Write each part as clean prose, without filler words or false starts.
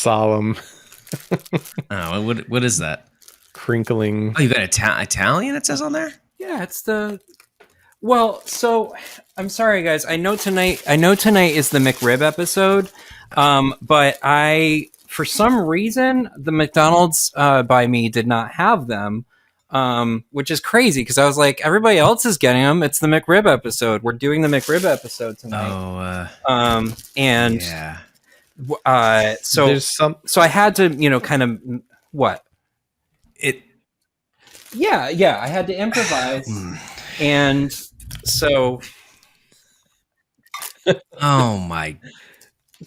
solemn, Oh, what is that? crinkling. Oh, you got Italian, it says on there? Yeah, it's the... Well, so I'm sorry, guys. I know tonight is the McRib episode, but for some reason, the McDonald's by me did not have them, which is crazy because I was like, everybody else is getting them. It's the McRib episode. We're doing the McRib episode tonight. And yeah. So I had to, kind of what It. Yeah, I had to improvise, and so. Oh my!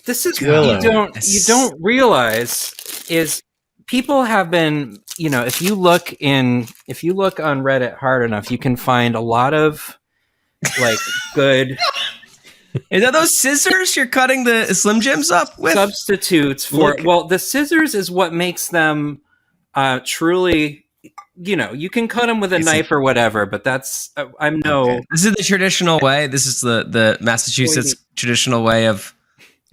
This is what you don't realize is people have been, if you look on Reddit hard enough, you can find a lot of like good. Is that those scissors you're cutting the Slim Jims up with? Substitutes for the scissors is what makes them truly. You can cut them with a knife or whatever, but that's Okay. This is the traditional way. This is the Massachusetts traditional way of.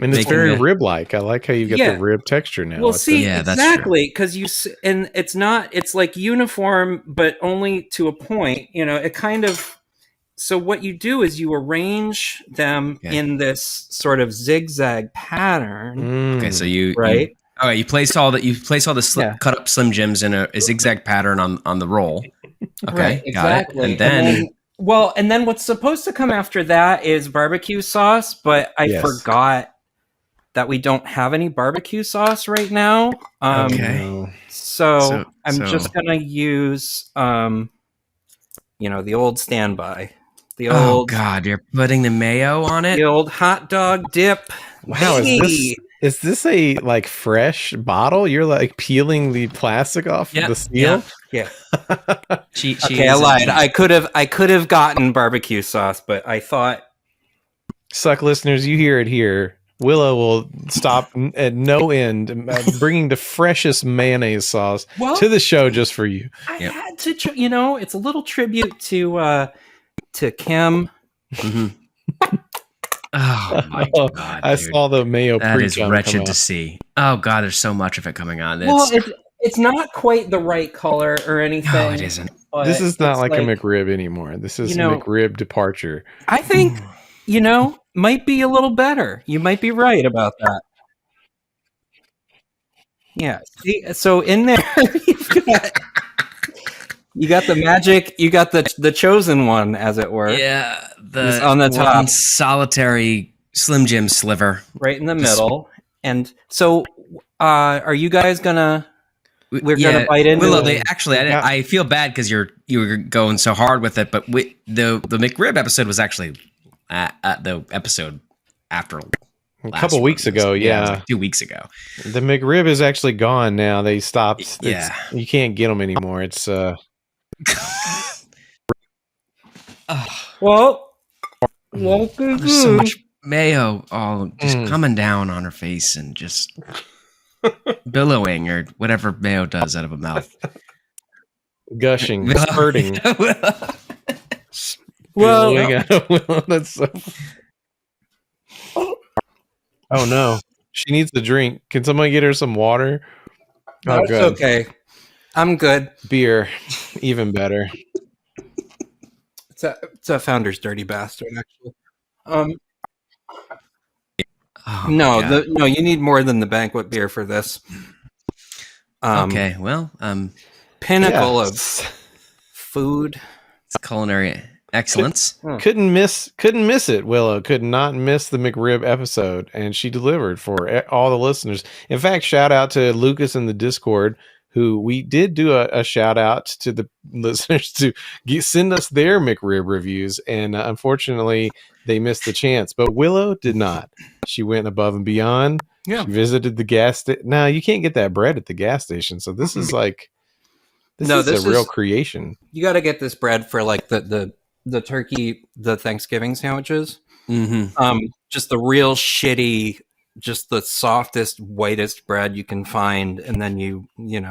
And it's very rib-like. I like how you get the rib texture now. Well, exactly, because it's like uniform, but only to a point. It kind of. So what you do is you arrange them in this sort of zigzag pattern. Okay, so you right. You place all the cut up Slim Jims in a zigzag pattern on the roll. Okay, right, exactly. Got it. And then what's supposed to come after that is barbecue sauce, but I forgot that we don't have any barbecue sauce right now. Okay. So I'm just gonna use the old standby. Oh God, you're putting the mayo on it? The old hot dog dip. Wow, is this a like fresh bottle? You're like peeling the plastic off the seal? Yeah. Okay, I lied. I could have gotten barbecue sauce, but I thought. Suck listeners, you hear it here. Willow will stop at no end bringing the freshest mayonnaise sauce to the show just for you. I had to, it's a little tribute to Kim. Mm-hmm. Oh my God! I saw the mayo. That is wretched to see. Oh God, there's so much of it coming on. It's not quite the right color or anything. No, it isn't. This is not like a McRib anymore. This is a McRib departure. I think might be a little better. You might be right about that. Yeah. See, so in there, you got the magic. You got the chosen one, as it were. Yeah, on the top, solitary Slim Jim sliver, right in the middle. And so, are you guys gonna? We're gonna bite into. Willow, I feel bad because you were going so hard with it, but the McRib episode was actually at the episode after. A couple weeks ago, like 2 weeks ago. The McRib is actually gone now. They stopped. You can't get them anymore. It's there's so much mayo all just coming down on her face and just billowing or whatever mayo does out of a mouth. Gushing, spurting. That's so. Oh no, she needs the drink. Can somebody get her some water? Oh, good. Okay. I'm good. Beer, even better. It's a Founder's Dirty Bastard, actually. No, you need more than the banquet beer for this. Okay, well, pinnacle of food. It's culinary excellence. Couldn't miss it. Willow could not miss the McRib episode, and she delivered for all the listeners. In fact, shout out to Lucas in the Discord, who we did do a shout out to the listeners to send us their McRib reviews, and unfortunately they missed the chance. But Willow did not. She went above and beyond. Yeah. She visited the gas station. Now you can't get that bread at the gas station, so this is like this is a real creation. You got to get this bread for like the turkey, the Thanksgiving sandwiches. Mm-hmm. Just the real shitty, just the softest, whitest bread you can find, and then you get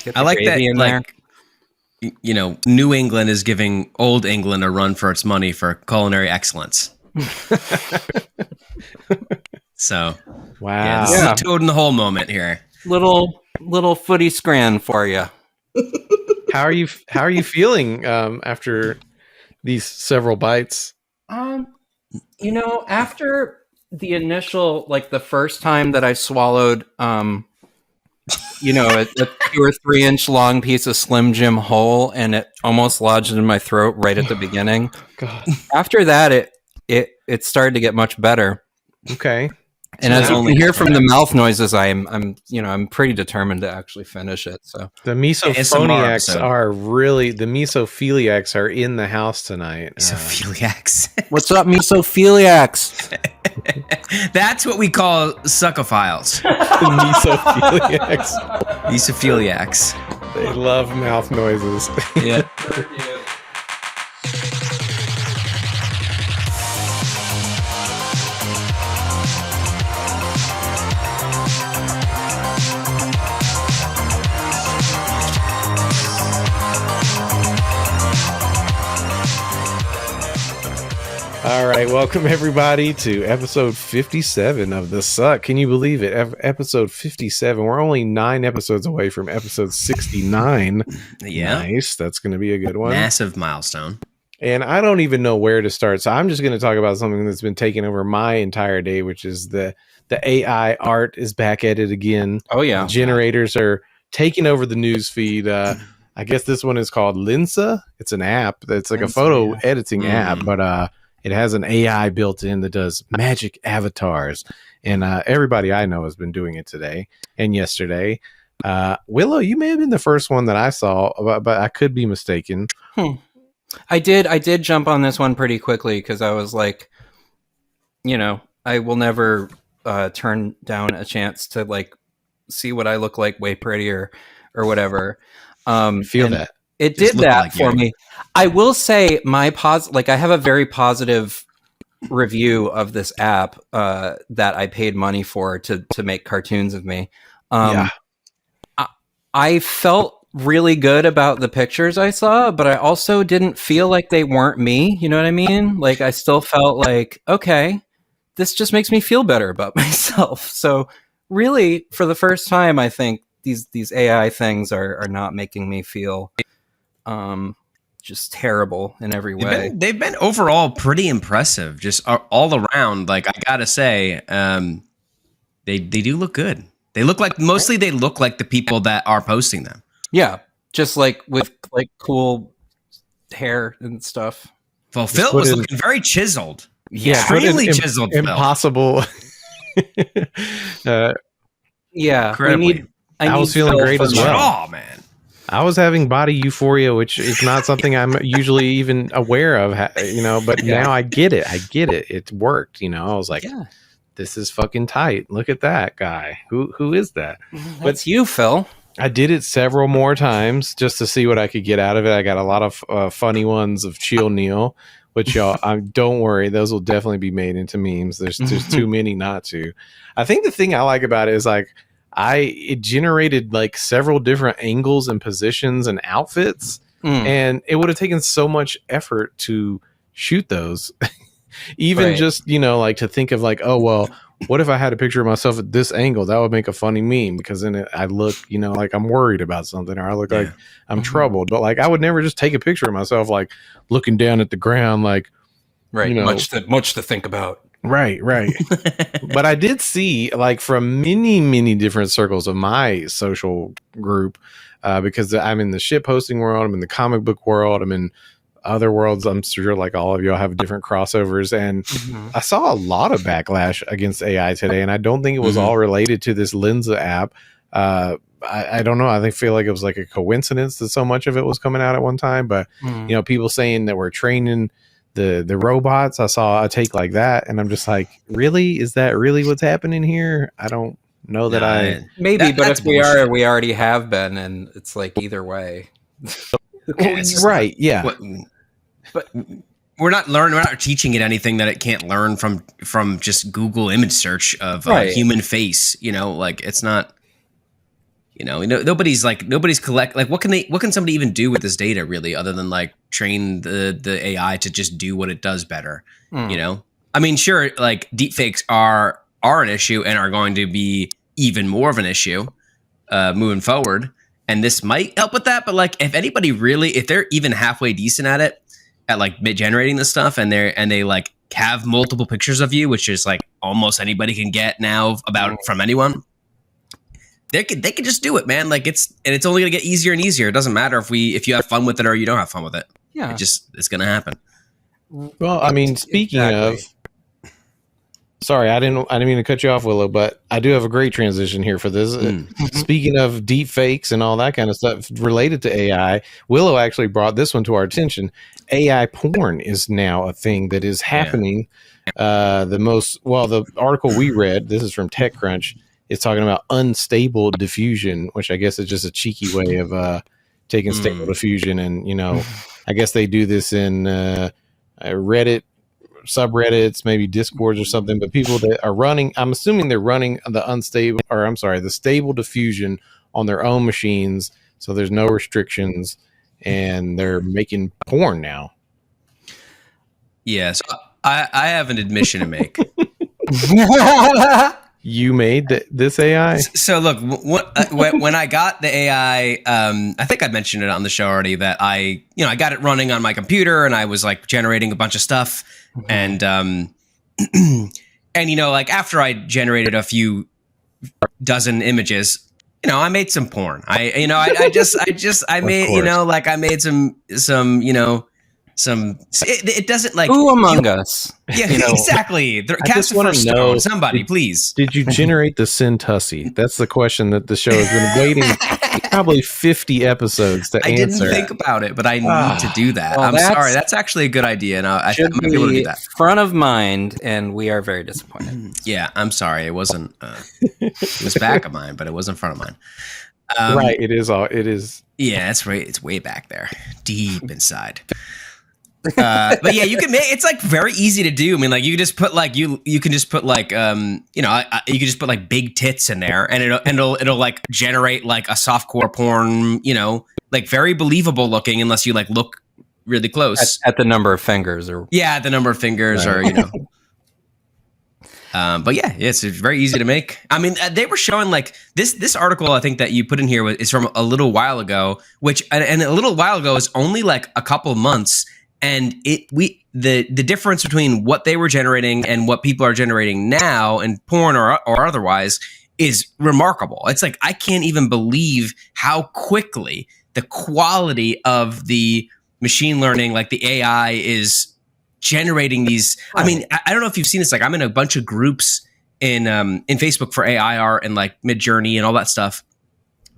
the I like that. In like, there. New England is giving Old England a run for its money for culinary excellence. So Wow. this is a toad in the hole moment here. Little footy scran for you. How are you feeling after these several bites? After the initial, like the first time that I swallowed, a 2 or 3 inch long piece of Slim Jim whole, and it almost lodged in my throat right at the beginning. God. After that, it started to get much better. Okay. And as you can hear from the mouth noises, I'm pretty determined to actually finish it. So The Misophiliacs are really the Misophiliacs are in the house tonight. Misophiliacs. What's up, Misophiliacs? That's what we call succophiles. Misophiliacs. Misophiliacs. They love mouth noises. Yeah. All right, welcome everybody to episode 57 of The Succ. Can you believe it? Episode 57. We're only 9 episodes away from episode 69. Yeah. Nice. That's going to be a good one. Massive milestone. And I don't even know where to start. So I'm just going to talk about something that's been taking over my entire day, which is the AI art is back at it again. Oh, yeah. The generators are taking over the news feed. I guess this one is called Lensa. It's an app that's like a photo editing app, but it has an AI built in that does magic avatars. And everybody I know has been doing it today and yesterday. Willow, you may have been the first one that I saw, but I could be mistaken. I did jump on this one pretty quickly because I was like, I will never turn down a chance to like see what I look like way prettier or whatever. Feel that. It did that for me. I will say I have a very positive review of this app that I paid money for to make cartoons of me. I felt really good about the pictures I saw, but I also didn't feel like they weren't me. You know what I mean? Like I still felt like, okay, this just makes me feel better about myself. So really, for the first time, I think these AI things are not making me feel just terrible in every way. They've been overall pretty impressive, just all around. Like I gotta say, they do look good. They look like the people that are posting them. Yeah, just like with like cool hair and stuff. Well, Phil was looking very chiseled. Yeah, extremely chiseled. Impossible. Yeah, incredibly. I was feeling great as well. Oh man. I was having body euphoria, which is not something I'm usually even aware of, but now I get it. It worked, I was like, this is fucking tight. Look at that guy. Who is that? That's you, Phil. I did it several more times just to see what I could get out of it. I got a lot of funny ones of Chill Neil, which y'all, don't worry. Those will definitely be made into memes. There's too many not to. I think the thing I like about it is like, it generated like several different angles and positions and outfits, and it would have taken so much effort to shoot those. Even just, like to think of like, oh, well, what if I had a picture of myself at this angle? That would make a funny meme because then I look, like I'm worried about something, or I look like I'm troubled. But like I would never just take a picture of myself like looking down at the ground, like much to think about. Right. But I did see like from many different circles of my social group, because I'm in the shit posting world, I'm in the comic book world, I'm in other worlds. I'm sure like all of y'all have different crossovers, and I saw a lot of backlash against AI today, and I don't think it was all related to this Lensa app. I don't know. I feel like it was like a coincidence that so much of it was coming out at one time, but people saying that we're training the robots. I saw a take like that, and I'm just like, really? Is that really what's happening here? I don't know that maybe, but if we are, we already have been, and it's like either way. Right? Yeah. But we're not teaching it anything that it can't learn from just Google image search of a human face. Like it's not. Nobody's collect like what can somebody even do with this data really other than like train the AI to just do what it does better. I mean, sure, like deepfakes are are an issue and are going to be even more of an issue moving forward. And this might help with that. But like, if anybody really, if they're even halfway decent at it, at like generating this stuff, and they like have multiple pictures of you, which is like almost anybody can get now about from anyone. They could just do it, man. Like it's only gonna get easier and easier. It doesn't matter if you have fun with it or you don't have fun with it. Yeah, it's gonna happen. Well, I mean, speaking of, sorry, I didn't mean to cut you off, Willow, but I do have a great transition here for this. Speaking of deep fakes and all that kind of stuff related to AI, Willow actually brought this one to our attention. AI porn is now a thing that is happening. The article we read, this is from TechCrunch, is talking about unstable diffusion, which I guess is just a cheeky way of taking stable diffusion. And, I guess they do this in Reddit, subreddits, maybe Discords or something, but people that are running, I'm assuming they're running the stable diffusion on their own machines. So there's no restrictions and they're making porn now. Yes. I have an admission to make. You made this AI? So look, when I got the AI, I think I mentioned it on the show already that I got it running on my computer and I was like generating a bunch of stuff. And, like after I generated a few dozen images, I made some porn. I made some, it doesn't like Who among us? Yeah, exactly. Cast the first stone. Somebody, please. Did you generate the sin tussy? That's the question that the show has been waiting probably 50 episodes to answer. I didn't think about it, but I need to do that. Well, I'm sorry. That's actually a good idea, and I might be able to do that. Front of mind, and we are very disappointed. Yeah, I'm sorry. It wasn't. It was back of mine, but it wasn't front of mine. Right. It is. Yeah, that's right. It's way back there, deep inside. But yeah, you can make it's like very easy to do. I mean, like you just put like you can just put like you can just put like big tits in there, and it'll like generate like a softcore porn, like very believable looking, unless you like look really close at the number of fingers or the number of fingers or but yeah, it's very easy to make. I mean, they were showing like this article I think that you put in here is from a little while ago, and a little while ago is only like a couple months. And the difference between what they were generating and what people are generating now in porn or otherwise is remarkable. It's like I can't even believe how quickly the quality of the machine learning, like the AI, is generating these. I mean, I don't know if you've seen this. Like I'm in a bunch of groups in Facebook for AI art and like Midjourney and all that stuff,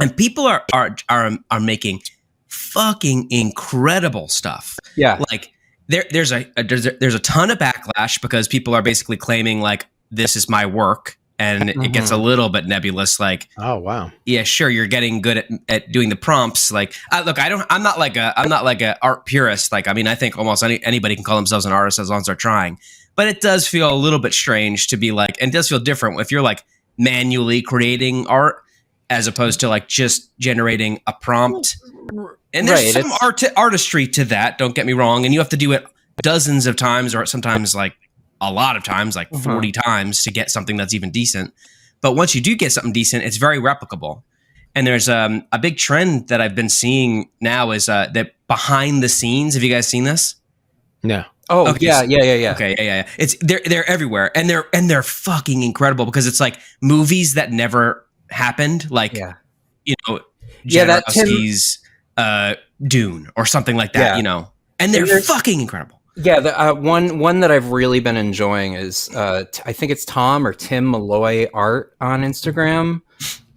and people are making fucking incredible stuff. Yeah, like there's a ton of backlash because people are basically claiming like this is my work, and it gets a little bit nebulous. Like, oh wow, yeah, sure, you're getting good at doing the prompts. Like, look, I'm not like a art purist. Like, I mean, I think almost anybody can call themselves an artist as long as they're trying. But it does feel a little bit strange to be like, and it does feel different if you're like manually creating art as opposed to like just generating a prompt. And there's some artistry to that, don't get me wrong. And you have to do it dozens of times or sometimes like a lot of times, like 40 times to get something that's even decent. But once you do get something decent, it's very replicable. And there's a big trend that I've been seeing now is that behind the scenes. Have you guys seen this? No. Oh, okay, yeah. Okay, yeah. It's they're everywhere, and they're fucking incredible because it's like movies that never happened, like Jodorowsky's Dune or something like that, and they're fucking incredible. Yeah, the one that I've really been enjoying is I think it's Tom or Tim Malloy Art on Instagram.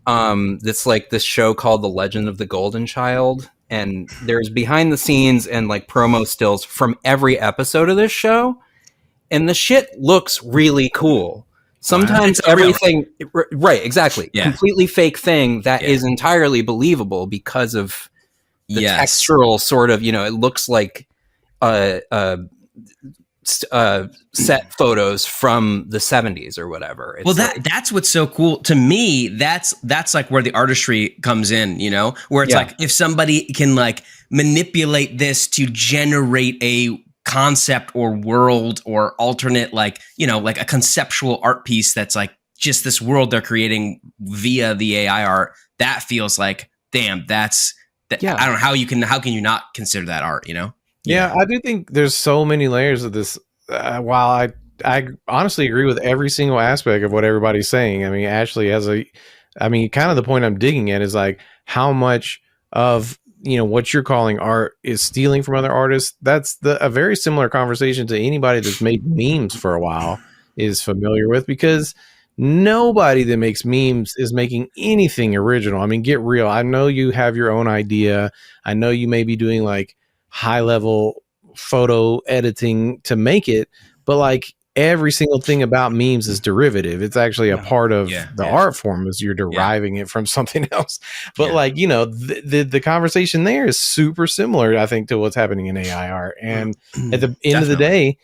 That's like this show called The Legend of the Golden Child, and there's behind the scenes and like promo stills from every episode of this show, and the shit looks really cool. Sometimes everything, right, exactly, completely fake thing that is entirely believable because of the textural sort of, it looks like set photos from the 70s or whatever. It's that's what's so cool to me. That's like where the artistry comes in, where it's like if somebody can like manipulate this to generate a concept or world or alternate, like, like a conceptual art piece that's like just this world they're creating via the AI art, that feels like, damn, Yeah. I don't know how can you not consider that art, you know? Yeah, I do think there's so many layers of this. While I honestly agree with every single aspect of what everybody's saying. I mean, Ashley has kind of the point I'm digging at is like how much of what you're calling art is stealing from other artists. That's a very similar conversation to anybody that's made memes for a while is familiar with, because nobody that makes memes is making anything original. I mean, get real. I know you have your own idea. I know you may be doing like high level photo editing to make it, but like every single thing about memes is derivative. It's actually a part of the art form, is you're deriving it from something else. But like, the conversation there is super similar, I think, to what's happening in AI art. And at the end of the day,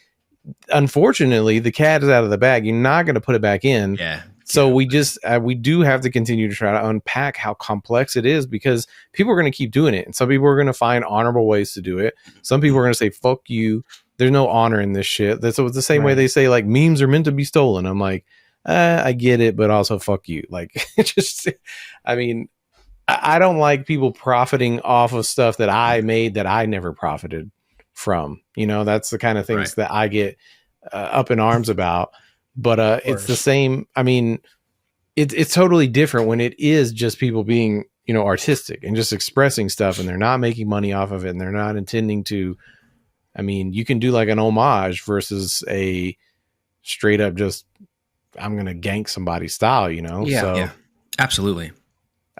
unfortunately, the cat is out of the bag. You're not going to put it back in. Yeah. So we do have to continue to try to unpack how complex it is, because people are going to keep doing it. And some people are going to find honorable ways to do it. Some people are going to say, fuck you. There's no honor in this shit. That's the same way they say like memes are meant to be stolen. I'm like, I get it, but also fuck you. Like, I don't like people profiting off of stuff that I made that I never profited from. That's the kind of things that I get up in arms about. But it's the same. I mean, it's totally different when it is just people being, artistic and just expressing stuff, and they're not making money off of it, and they're not intending to. I mean, you can do like an homage versus a straight up just I'm gonna gank somebody style, Yeah, absolutely.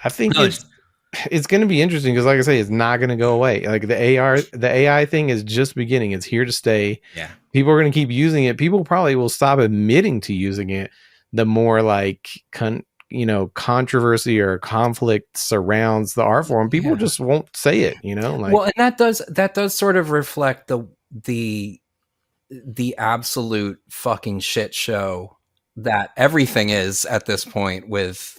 I think it's going to be interesting because, like I say, it's not going to go away. Like the AI thing is just beginning. It's here to stay. Yeah, people are going to keep using it. People probably will stop admitting to using it the more like controversy or conflict surrounds the art form. People just won't say it. Well, and that does sort of reflect the absolute fucking shit show that everything is at this point with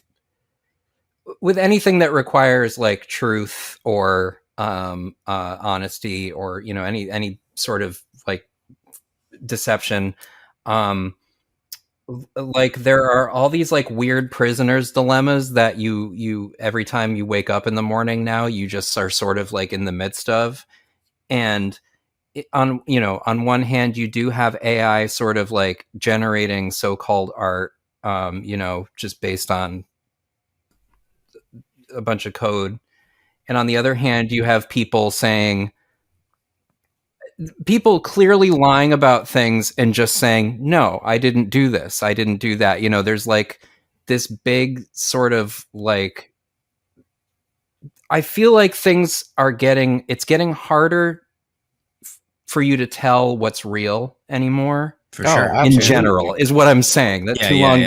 anything that requires like truth or honesty or any sort of like deception. Like there are all these like weird prisoners dilemmas that you every time you wake up in the morning now you just are sort of like in the midst of. And on one hand you do have AI sort of like generating so-called art just based on a bunch of code, and on the other hand you have people clearly lying about things and just saying, no, I didn't do this, I didn't do that. There's like this big sort of like, I feel like it's getting harder for you to tell what's real anymore. For sure. In general is what I'm saying. That too long.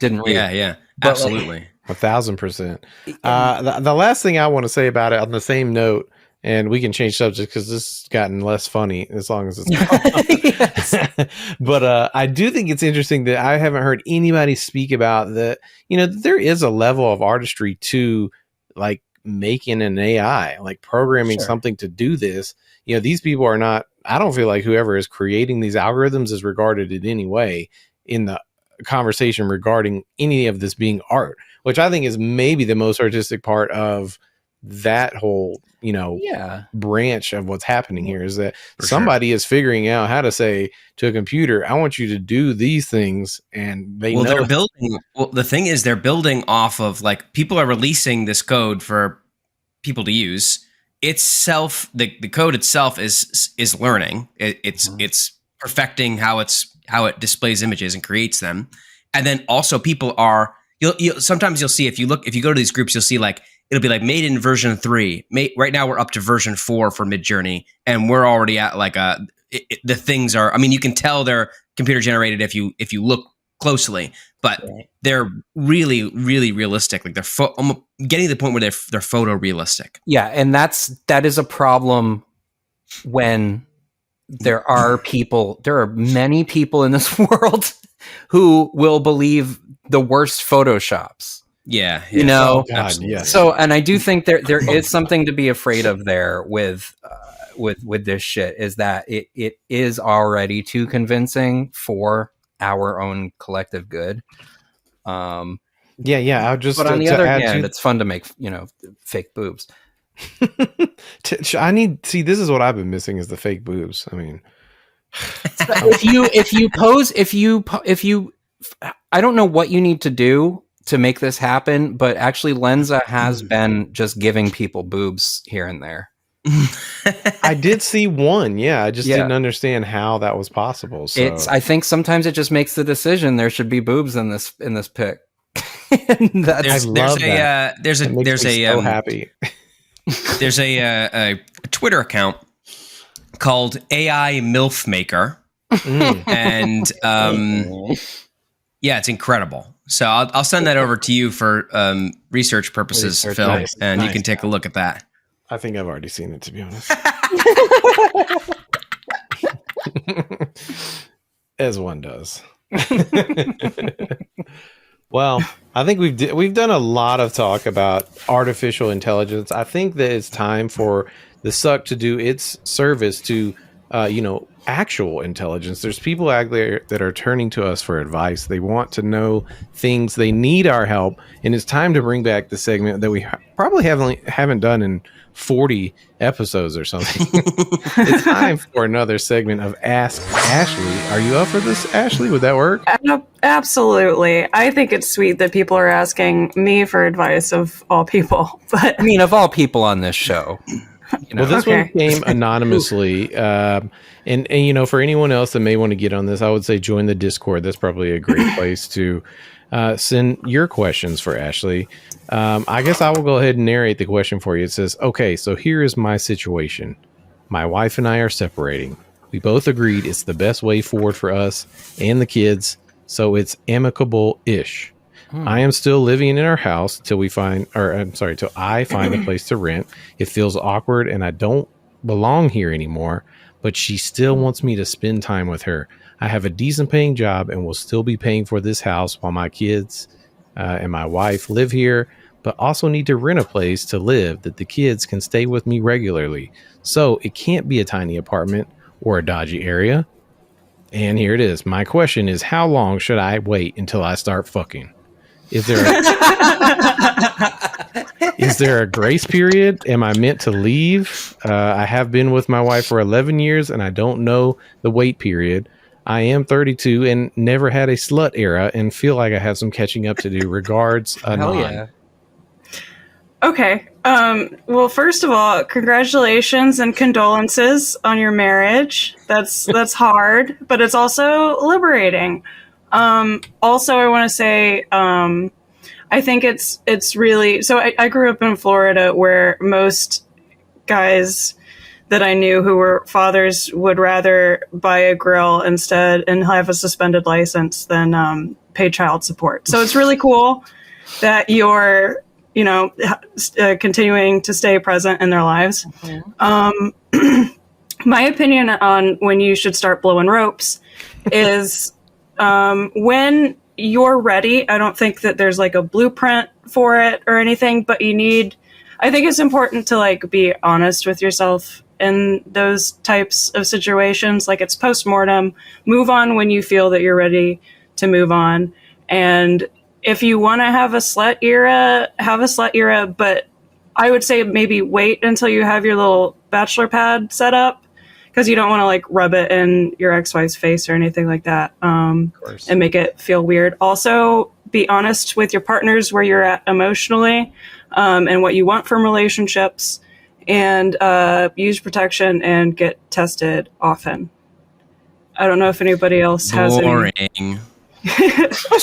Didn't read. Yeah. Absolutely. 1,000%. The last thing I want to say about it on the same note, and we can change subjects because this has gotten less funny as long as it's but I do think it's interesting that I haven't heard anybody speak about that. There is a level of artistry to like making an AI, like programming something to do this. These people are not, I don't feel like whoever is creating these algorithms is regarded in any way in the conversation regarding any of this being art, which I think is maybe the most artistic part of that whole, branch of what's happening here, is that somebody is figuring out how to say to a computer, I want you to do these things. And they're building. Well, the thing is, they're building off of like, people are releasing this code for people to use. Itself, the code itself is learning. It's perfecting how it displays images and creates them. And then also people are, sometimes you'll see, if you go to these groups, you'll see like, it'll be like made in version 3. Right now we're up to version 4 for Midjourney, and we're already at like the things are, I mean, you can tell they're computer generated if you look closely, but they're really, really realistic. Like they're getting to the point where they're photorealistic. Yeah. And that is a problem when there are many people in this world who will believe the worst Photoshops. Yeah. Oh, God, yes. So, and I do think there is something to be afraid of there with this shit, is that it is already too convincing for our own collective good. Yeah. I'll just. But on the to other add hand, to, it's fun to make fake boobs. I need see. This is what I've been missing is the fake boobs. I mean, if you I don't know what you need to do to make this happen, but actually Lenza has been just giving people boobs here and there. I did see one. Yeah, I just didn't understand how that was possible. So I think sometimes it just makes the decision there should be boobs in this pic. There's so happy. There's a Twitter account called AI MILF Maker, and yeah, it's incredible. So I'll send that over to you for research purposes, Phil, nice, and nice. you can take a look at that. I think I've already seen it, to be honest. As one does. Well, I think we've done a lot of talk about artificial intelligence. I think that it's time for the Succ to do its service to, actual intelligence. There's people out there that are turning to us for advice. They want to know things. They need our help, and it's time to bring back the segment that we probably haven't done in 40 episodes or something. It's time for another segment of Ask Ashley. Are you up for this, Ashley? Would that work? Absolutely. I think it's sweet that people are asking me for advice of all people. But I mean, of all people on this show. Well, this one came anonymously. And for anyone else that may want to get on this, I would say join the Discord. That's probably a great place to send your questions for Ashley. I guess I will go ahead and narrate the question for you. It says, okay, so here is my situation. My wife and I are separating. We both agreed it's the best way forward for us and the kids, so it's amicable-ish. I am still living in our house till I find a place to rent. It feels awkward and I don't belong here anymore, but she still wants me to spend time with her. I have a decent paying job and will still be paying for this house while my kids and my wife live here, but also need to rent a place to live that the kids can stay with me regularly. So it can't be a tiny apartment or a dodgy area. And here it is. My question is, how long should I wait until I start fucking? Is there a grace period? Am I meant to leave? I have been with my wife for 11 years and I don't know the wait period. I am 32 and never had a slut era and feel like I have some catching up to do. Regards, Anon. Yeah. okay. Well, first of all, congratulations and condolences on your marriage. That's hard, but it's also liberating. Also, I want to say, I think it's really, so I grew up in Florida where most guys that I knew who were fathers would rather buy a grill instead and have a suspended license than, pay child support. So it's really cool that you're, continuing to stay present in their lives. Mm-hmm. My opinion on when you should start blowing ropes is, when you're ready. I don't think that there's like a blueprint for it or anything, but I think it's important to be honest with yourself in those types of situations. Like, it's post-mortem. Move on when you feel that you're ready to move on. And if you want to have a slut era, have a slut era, but I would say maybe wait until you have your little bachelor pad set up, because you don't want to rub it in your ex-wife's face or anything like that, and make it feel weird. Also, be honest with your partners where you're at emotionally, and what you want from relationships, and use protection and get tested often. I don't know if anybody else has Boring.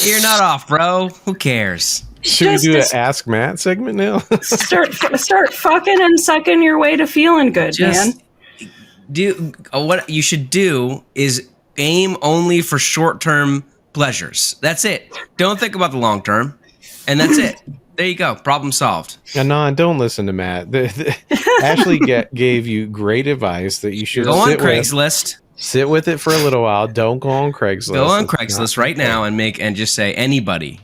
You're not off, bro. Who cares? Should we do an Ask Matt segment now? start fucking and sucking your way to feeling good, man. What you should do is aim only for short-term pleasures. That's it. Don't think about the long term, and that's it. There you go. Problem solved. Anon, don't listen to Matt. Ashley gave you great advice that you should go on Craigslist. Sit with it for a little while. Don't go on Craigslist. Go on Craigslist right now and just say anybody.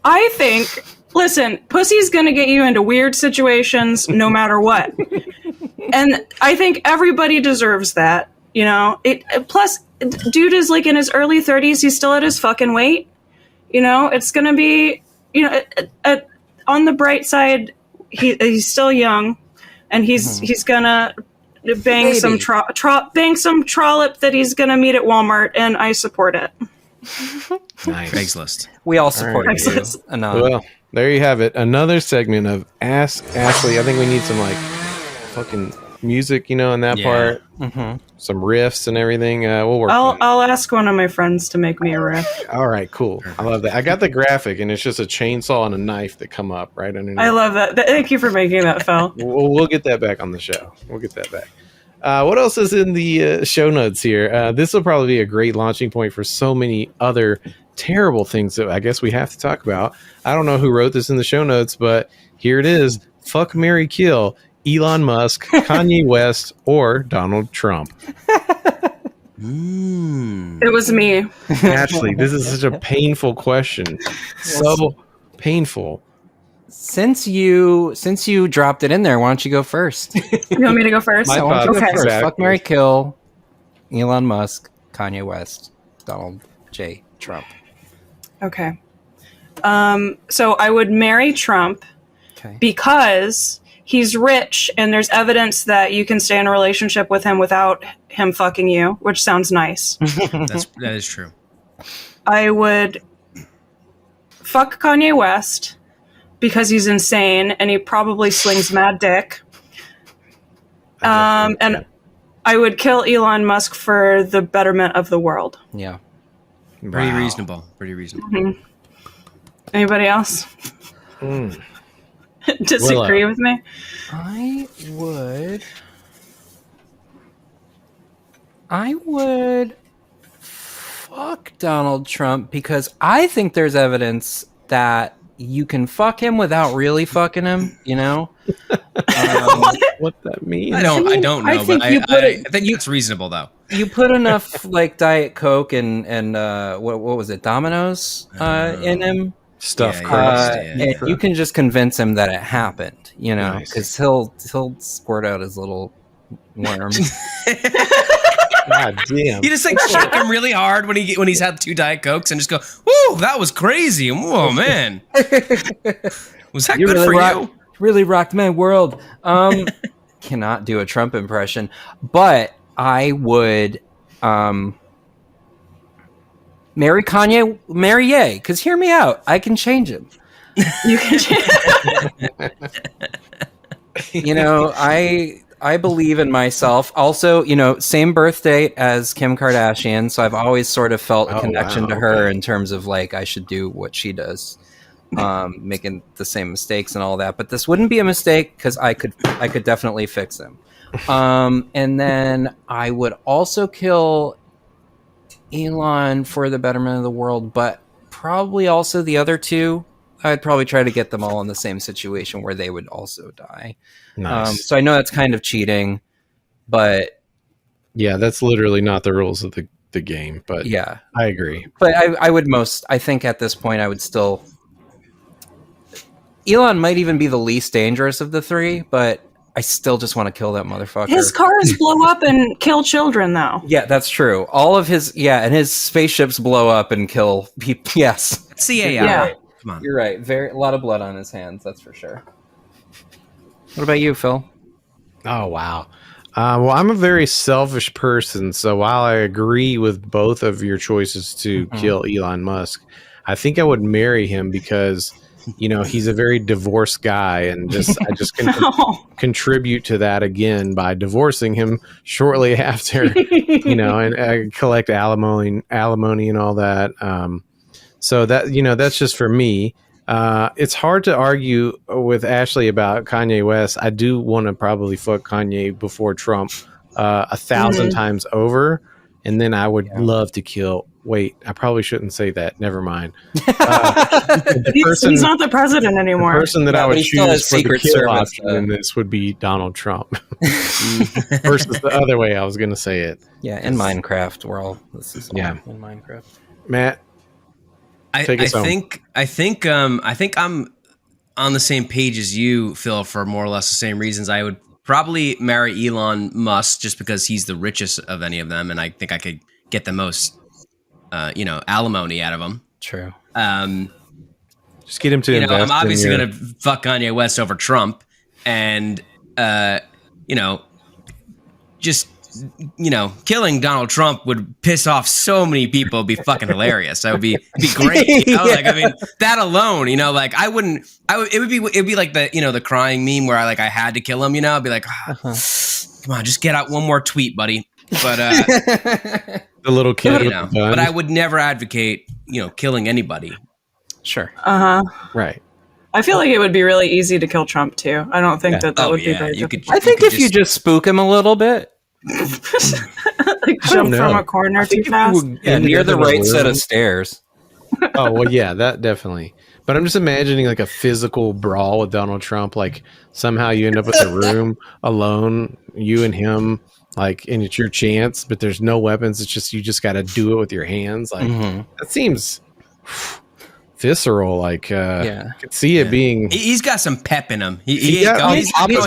I think. Listen, pussy's gonna get you into weird situations no matter what. And I think everybody deserves that, Plus, dude is in his early 30s. He's still at his fucking weight. You know, it's going to be, you know, on the bright side, he's still young, and he's gonna bang some bang some trollop that he's gonna meet at Walmart, and I support it. Nice. Craigslist. We all support All right. you. Well, there you have it. Another segment of Ask Ashley. I think we need some like fucking music, you know, in that part. Some riffs and everything. We'll work. I'll ask one of my friends to make me a riff. All right, cool. I love that. I got the graphic, and it's just a chainsaw and a knife that come up right underneath. I love that. Thank you for making that, Phil. We'll get that back on the show. We'll get that back. What else is in the show notes here? This will probably be a great launching point for so many other terrible things that I guess we have to talk about. I don't know who wrote this in the show notes, but here it is. Fuck, marry, kill Elon Musk, Kanye West, or Donald Trump. It was me. Ashley, this is such a painful question. So painful. Since you dropped it in there, why don't you go first? You want me to go first? I want you to go Okay. first. Exactly. Fuck, marry, kill Elon Musk, Kanye West, Donald J. Trump. Okay. So I would marry Trump because he's rich, and there's evidence that you can stay in a relationship with him without him fucking you, which sounds nice. That is true. I would fuck Kanye West because he's insane and he probably slings mad dick. And I would kill Elon Musk for the betterment of the world. Yeah. Pretty reasonable. Pretty reasonable. Anybody else disagree with me? I would fuck Donald Trump because I think there's evidence that you can fuck him without really fucking him, you know? What that means? I don't know, I think but you put I think it's reasonable though. You put enough like Diet Coke and what was it, Domino's in him? Stuff and you can just convince him that it happened, you know, because he'll squirt out his little worm. God damn. You just like shake him really hard when he's had 2 Diet Cokes and just go, "Whoa, that was crazy! Whoa, man, was that good for you?" Really rocked my world. Cannot do a Trump impression, but I would marry Kanye, marry Ye, because hear me out. I can change him. You can. You know, I believe in myself. Also, you know, same birth date as Kim Kardashian, so I've always sort of felt a connection to her in terms of like I should do what she does, making the same mistakes and all that. But this wouldn't be a mistake because I could definitely fix him. And then I would also kill Elon for the betterment of the world, but probably also the other 2. I'd probably try to get them all in the same situation where they would also die. Nice. So I know that's kind of cheating, but yeah, that's literally not the rules of the game. But yeah, I agree. But I think at this point I would still. Elon might even be the least dangerous of the 3, but I still just want to kill that motherfucker. His cars blow up and kill children, though. Yeah, that's true. All of his and his spaceships blow up and kill people. Yes, It's the AI. Yeah. Come on. you're right. A lot of blood on his hands. That's for sure. What about you, Phil? Oh, wow. Well, I'm a very selfish person, so while I agree with both of your choices to kill Elon Musk, I think I would marry him because, you know, he's a very divorced guy, and I just can contribute to that again by divorcing him shortly after, you know, and I collect alimony and all that. So that, you know, that's just for me. It's hard to argue with Ashley about Kanye West. I do want to probably fuck Kanye before Trump 1,000 times over. And then I would love to kill. Wait, I probably shouldn't say that. Never mind. He's not the president anymore. The person that I would choose for the Secret kill Service, option in this would be Donald Trump. Versus the other way I was going to say it. Yeah, in Minecraft, this is all in Minecraft. Matt, I think I'm on the same page as you, Phil, for more or less the same reasons. I would probably marry Elon Musk just because he's the richest of any of them, and I think I could get the most, alimony out of him. True. Just get him to invest. I'm obviously going to fuck Kanye West over Trump, and just killing Donald Trump would piss off so many people. It'd be fucking hilarious. That would be great. Like, I mean, that alone, it'd be like the crying meme where I had to kill him. I'd be like, come on, just get out one more tweet, buddy. But the little kid, but I would never advocate killing anybody. Sure. Right. I feel like it would be really easy to kill Trump too. I don't think that would be very difficult. I think if you just spook him a little bit, like jump from a corner too fast. Near the right set of stairs. Oh well, yeah, that definitely. But I'm just imagining like a physical brawl with Donald Trump. Like somehow you end up in a room alone, you and him, like, and it's your chance, but there's no weapons. It's just you just got to do it with your hands. Like that seems visceral. Like I could see it being. He's got some pep in him. He's going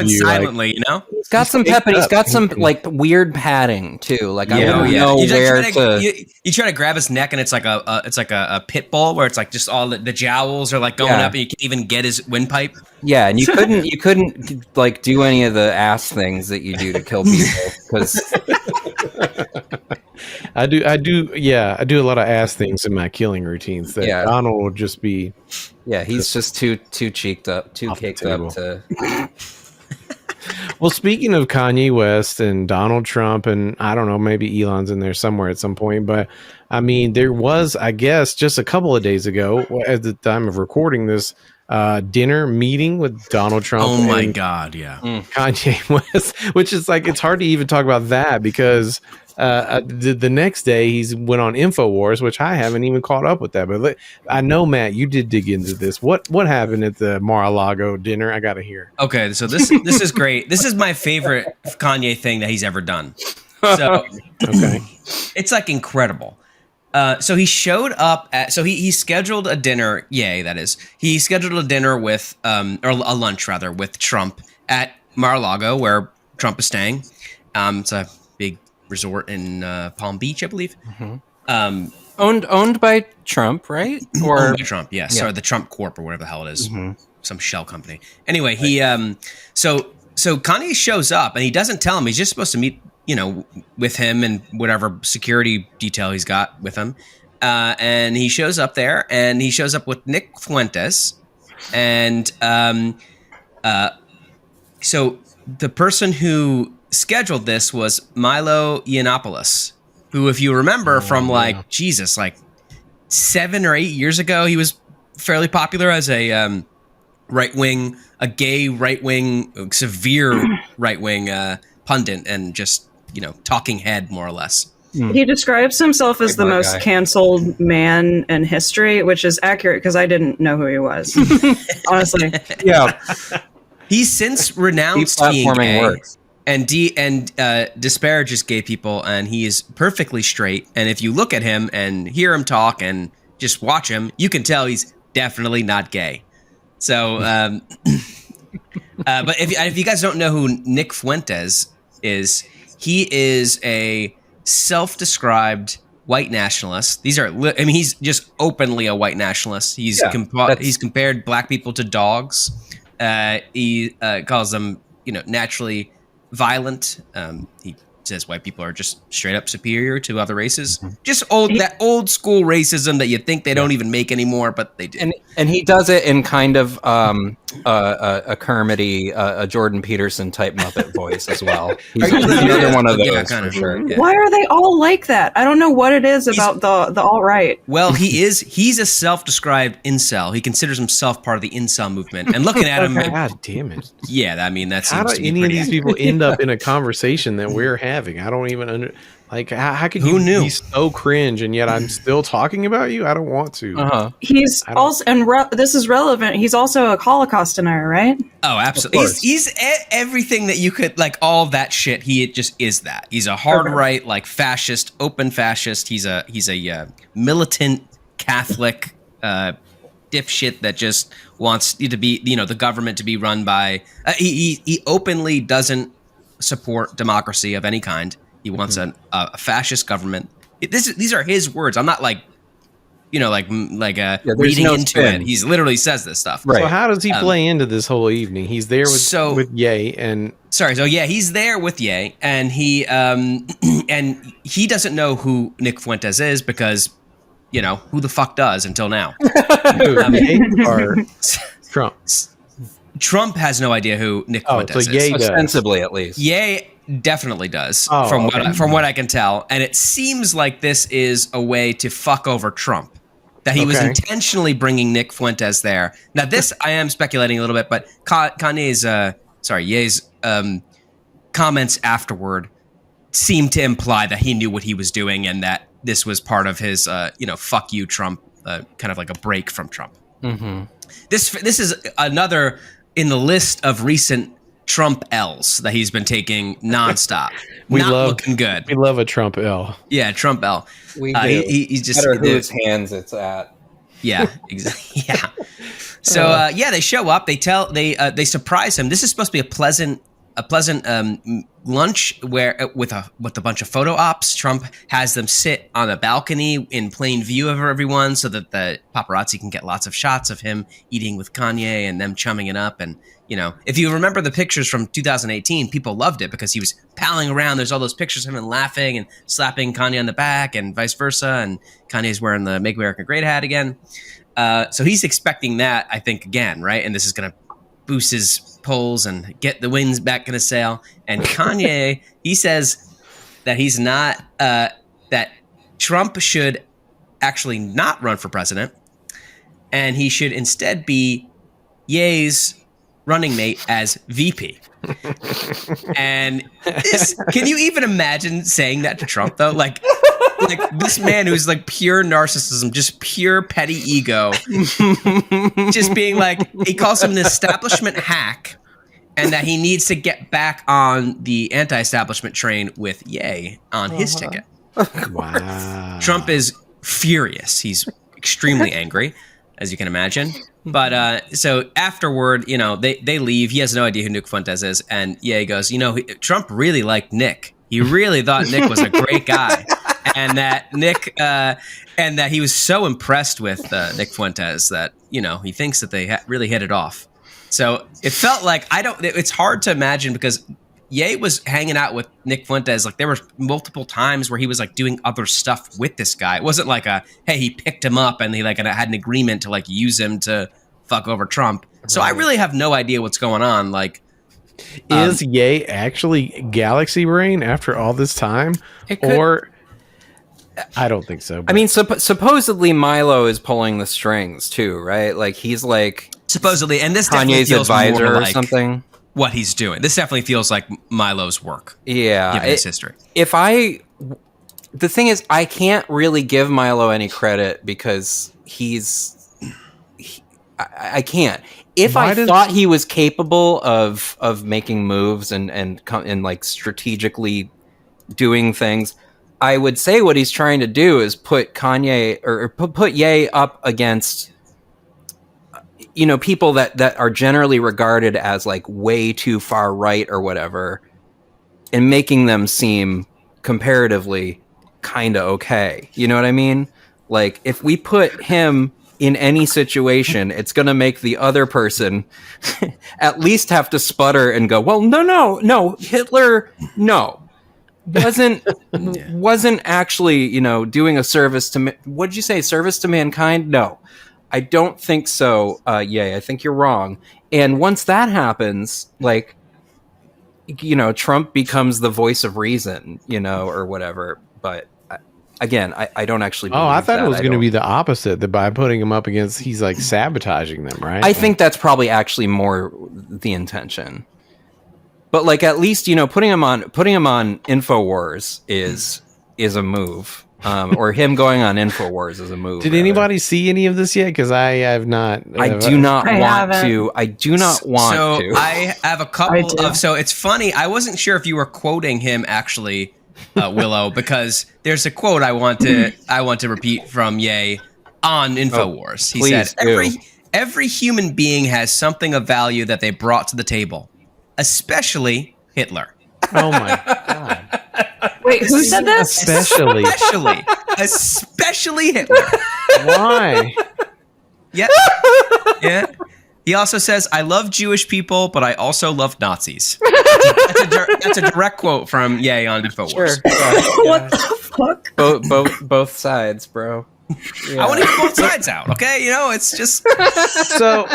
silently, He's got some pep and he's got some like weird padding too. Like I don't know where to. You try to grab his neck and it's like a pit bull where it's like just all the jowls are like going up and you can't even get his windpipe. Yeah, and you couldn't like do any of the ass things that you do to kill people because. I do a lot of ass things in my killing routines that Donald will just be. Yeah, he's just too cheeked up, too caked up to. Well, speaking of Kanye West and Donald Trump, and I don't know, maybe Elon's in there somewhere at some point, but I mean, there was, I guess, just a couple of days ago, at the time of recording this, dinner meeting with Donald Trump. Oh my God, yeah. Kanye West, which is like, it's hard to even talk about that because the next day he went on InfoWars, which I haven't even caught up with that. But I know, Matt, you did dig into this. What happened at the Mar-a-Lago dinner? I got to hear. Okay, so this is great. This is my favorite Kanye thing that he's ever done. So okay, it's like incredible. So he showed up so he scheduled a dinner. Yay, that is. He scheduled a dinner with, or a lunch rather, with Trump at Mar-a-Lago, where Trump is staying. It's a big resort in Palm Beach, I believe. Owned by Trump, right? Or owned by Trump, yes. Yeah. Or the Trump Corp or whatever the hell it is. Some shell company. Anyway, he so Kanye shows up and he doesn't tell him. He's just supposed to meet with him and whatever security detail he's got with him. And he shows up there and he shows up with Nick Fuentes. And so the person who scheduled this was Milo Yiannopoulos, who, if you remember from like 7 or 8 years ago, he was fairly popular as a gay right-wing, severe right-wing pundit and just, talking head, more or less. He describes himself as the most canceled man in history, which is accurate because I didn't know who he was. Honestly. Yeah. He's since renounced being gay and disparages gay people, and he is perfectly straight. And if you look at him and hear him talk and just watch him, you can tell he's definitely not gay. So, but if you guys don't know who Nick Fuentes is, he is a self-described white nationalist. He's just openly a white nationalist. He's compared black people to dogs. He calls them, naturally violent. He says white people are just straight up superior to other races. Just that old school racism that you think they don't even make anymore, but they do. And he does it in kind of a Kermity, a Jordan Peterson type Muppet voice as well. He's another one of those. Yeah, kind of sure. Yeah. Why are they all like that? I don't know what it is about the alt-right. Well, he's a self-described incel. He considers himself part of the incel movement. And looking at him, God damn it. Yeah, I mean, that seems how do to be any of these people end up in a conversation that we're having? I don't even how could you be so cringe and yet I'm still talking about you? I don't want to. He's also, and this is relevant, he's also a Holocaust denier, right? Oh, absolutely. He's everything that you could, like, all that shit. He just is that. He's a hard right, like fascist, open fascist. He's a militant Catholic dipshit that just wants you to be, the government to be run by. He openly doesn't support democracy of any kind. He wants a fascist government. These are his words. I'm not like reading no into spin. it. He's literally says this stuff. Right. So how does he play into this whole evening? He's there with Ye and he's there with Ye, and he and he doesn't know who Nick Fuentes is because who the fuck does until now. Ye or Trump. Trump has no idea who Nick Fuentes so Ye is. Ostensibly, at least. Ye definitely does, Oh, from what I can tell, and it seems like this is a way to fuck over Trump. That he was intentionally bringing Nick Fuentes there. Now, this I am speculating a little bit, but Ye's comments afterward seem to imply that he knew what he was doing and that this was part of his, fuck you, Trump, kind of like a break from Trump. Mm-hmm. This is another in the list of recent Trump L's that he's been taking nonstop. Looking good. We love a Trump L. Yeah, Trump L. We do. He's just no matter whose hands it's at. Yeah, exactly. Yeah. So they show up. They surprise him. This is supposed to be a pleasant lunch with a bunch of photo ops. Trump has them sit on a balcony in plain view of everyone so that the paparazzi can get lots of shots of him eating with Kanye and them chumming it up. And if you remember the pictures from 2018, people loved it because he was palling around. There's all those pictures of him laughing and slapping Kanye on the back and vice versa. And Kanye's wearing the Make America Great hat again. So he's expecting that, I think, again, right? And this is going to boost his polls and get the winds back in his sail. And Kanye, he says that he's not, that Trump should actually not run for president, and he should instead be Ye's running mate as VP. And can you even imagine saying that to Trump, though? Like this man who's like pure narcissism, just pure petty ego, just being like, he calls him an establishment hack and that he needs to get back on the anti-establishment train with Ye on his ticket. Wow. Trump is furious. He's extremely angry, as you can imagine. But so afterward, they leave. He has no idea who Nick Fuentes is. And Ye goes, Trump really liked Nick. He really thought Nick was a great guy. And that Nick, and that he was so impressed with Nick Fuentes that, he thinks that they really hit it off. So it felt like, it's hard to imagine because Ye was hanging out with Nick Fuentes. Like there were multiple times where he was like doing other stuff with this guy. It wasn't like hey, he picked him up and he had an agreement to like use him to fuck over Trump. So I really have no idea what's going on. Like, is Ye actually Galaxy Brain after all this time? Or I don't think so. I mean, supposedly Milo is pulling the strings too, right? Like he's like supposedly, and this Kanye's feels advisor more or like something. What he's doing. This definitely feels like Milo's work. Yeah, given his history. The thing is, I can't really give Milo any credit because I can't. If I thought he was capable of making moves and like strategically doing things, I would say what he's trying to do is put Kanye or put Ye up against people that are generally regarded as like way too far right or whatever, and making them seem comparatively kind of okay. You know what I mean? Like if we put him in any situation, it's going to make the other person at least have to sputter and go, well, no, Hitler, no. Wasn't actually, doing a service to, what did you say? Service to mankind? No, I don't think so. I think you're wrong. And once that happens, like, Trump becomes the voice of reason, or whatever. But again, I don't actually believe I thought that. it was going to be the opposite, that by putting him up against, he's like sabotaging them, right? I think that's probably actually more the intention. But like at least putting him on InfoWars is a move, or him going on InfoWars is a move. Did anybody see any of this yet? Because I have not. I do not want to. I do not want to. I have a couple of. So it's funny. I wasn't sure if you were quoting him actually, Willow, because there's a quote I want to repeat from Ye on InfoWars. He said, "Every human being has something of value that they brought to the table, especially Hitler." Oh my god! Wait, who said this? Especially Hitler. Why? Yeah. Yeah. He also says, "I love Jewish people, but I also love Nazis." That's a direct quote from Ye on InfoWars. Sure. What the fuck? Both sides, bro. I want to get both sides out. Okay, it's just So,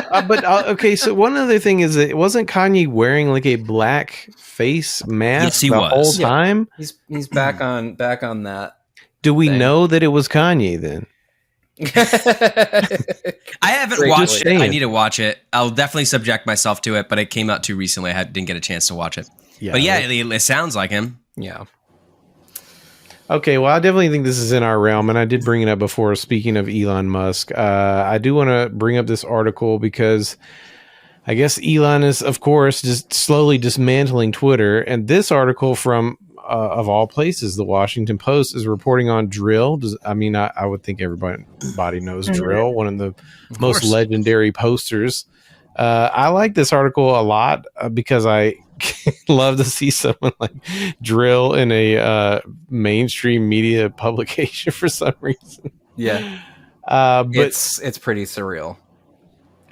okay. So one other thing is that wasn't Kanye wearing like a black face mask Yes, he the was. whole Yeah. time? He's back on that. Do we thing. know that it was Kanye then? I haven't Great watched choice. it. I need to watch it. I'll definitely subject myself to it, but it came out too recently. I didn't get a chance to watch it. Yeah. But yeah, it sounds like him. Yeah. Okay, well, I definitely think this is in our realm, and I did bring it up before. Speaking of Elon Musk, I do want to bring up this article because I guess Elon is, of course, just slowly dismantling Twitter. And this article from, of all places, the Washington Post is reporting on Dril. I would think everybody knows Dril, one of the most legendary posters. I like this article a lot because I love to see someone like Dril in a mainstream media publication for some reason. Yeah. But It's pretty surreal.